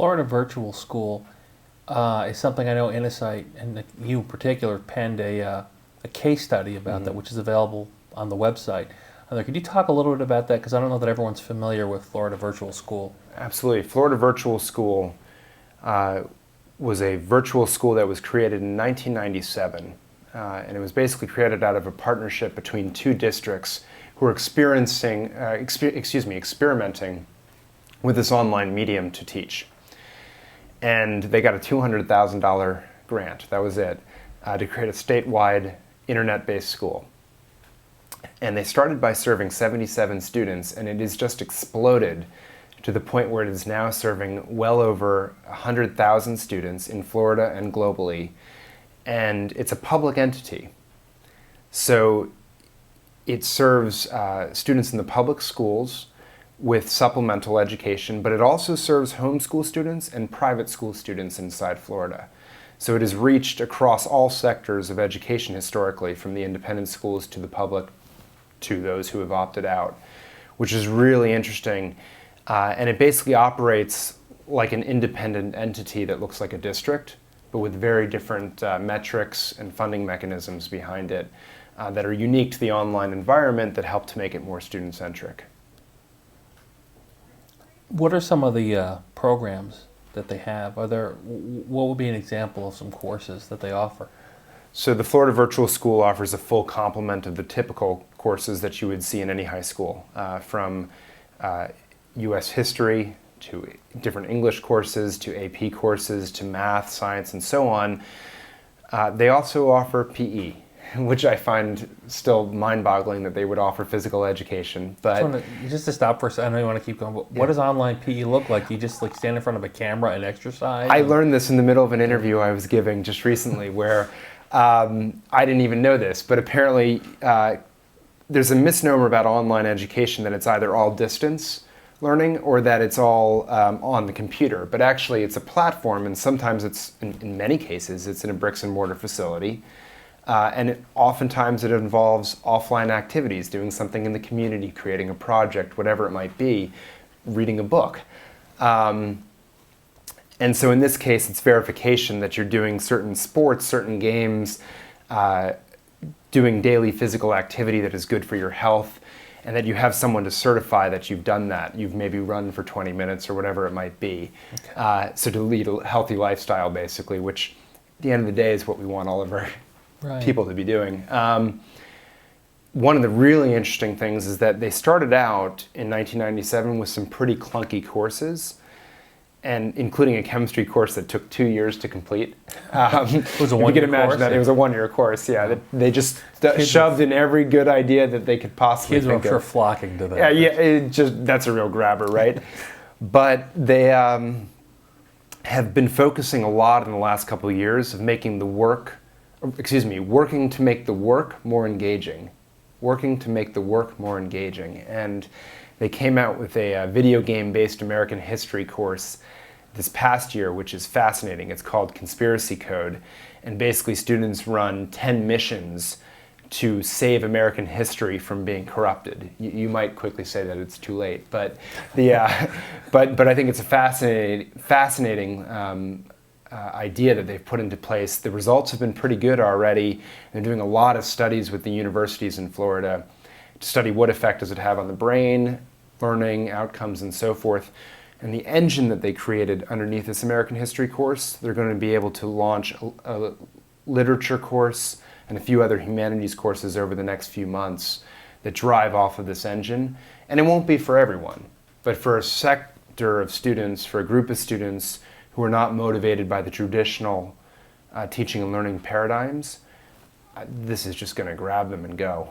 Florida Virtual School is something I know Insight, and you in particular, penned a case study about that, which is available on the website. Could you talk a little bit about that? Because I don't know that everyone's familiar with Florida Virtual School. Absolutely. Florida Virtual School was a virtual school that was created in 1997. And it was basically created out of a partnership between two districts who were experimenting with this online medium to teach. And they got a $200,000 grant, that was it, to create a statewide internet-based school. And they started by serving 77 students, and it has just exploded to the point where it is now serving well over 100,000 students in Florida and globally. And it's a public entity. So it serves students in the public schools with supplemental education, but it also serves homeschool students and private school students inside Florida. So it has reached across all sectors of education historically, from the independent schools to the public to those who have opted out, which is really interesting. And it basically operates like an independent entity that looks like a district, but with very different metrics and funding mechanisms behind it that are unique to the online environment that help to make it more student-centric. What are some of the programs that they have? What would be an example of some courses that they offer? So the Florida Virtual School offers a full complement of the typical courses that you would see in any high school, from U.S. history to different English courses, to AP courses, to math, science, and so on. They also offer PE, which I find still mind-boggling that they would offer physical education. But just to stop for a second, I know you want to keep going, but what does online PE look like? You just stand in front of a camera and exercise? I learned this in the middle of an interview I was giving just recently where I didn't even know this, but apparently there's a misnomer about online education that it's either all distance learning or that it's all on the computer. But actually it's a platform, and sometimes it's, in many cases, it's in a bricks and mortar facility. And oftentimes it involves offline activities, doing something in the community, creating a project, whatever it might be, reading a book. And so in this case, it's verification that you're doing certain sports, certain games, doing daily physical activity that is good for your health, and that you have someone to certify that you've done that. You've maybe run for 20 minutes or whatever it might be. Okay. So to lead a healthy lifestyle, basically, which at the end of the day is what we want all of our people to be doing. One of the really interesting things is that they started out in 1997 with some pretty clunky courses, and including a chemistry course that took 2 years to complete. It was a 1 year course? You can imagine that. It was a 1 year course, yeah. They just shoved in every good idea that they could possibly think of. Kids were, I'm sure, flocking to that. Yeah, that's a real grabber, right? But they have been focusing a lot in the last couple of years of working to make the work more engaging. Working to make the work more engaging. And they came out with a video game-based American history course this past year, which is fascinating. It's called Conspiracy Code. And basically students run 10 missions to save American history from being corrupted. You might quickly say that it's too late, but but I think it's a fascinating idea that they've put into place. The results have been pretty good already. They're doing a lot of studies with the universities in Florida to study what effect does it have on the brain, learning, outcomes, and so forth. And the engine that they created underneath this American history course, they're going to be able to launch a literature course and a few other humanities courses over the next few months that drive off of this engine. And it won't be for everyone, but for a sector of students, for a group of students who are not motivated by the traditional teaching and learning paradigms, this is just going to grab them and go.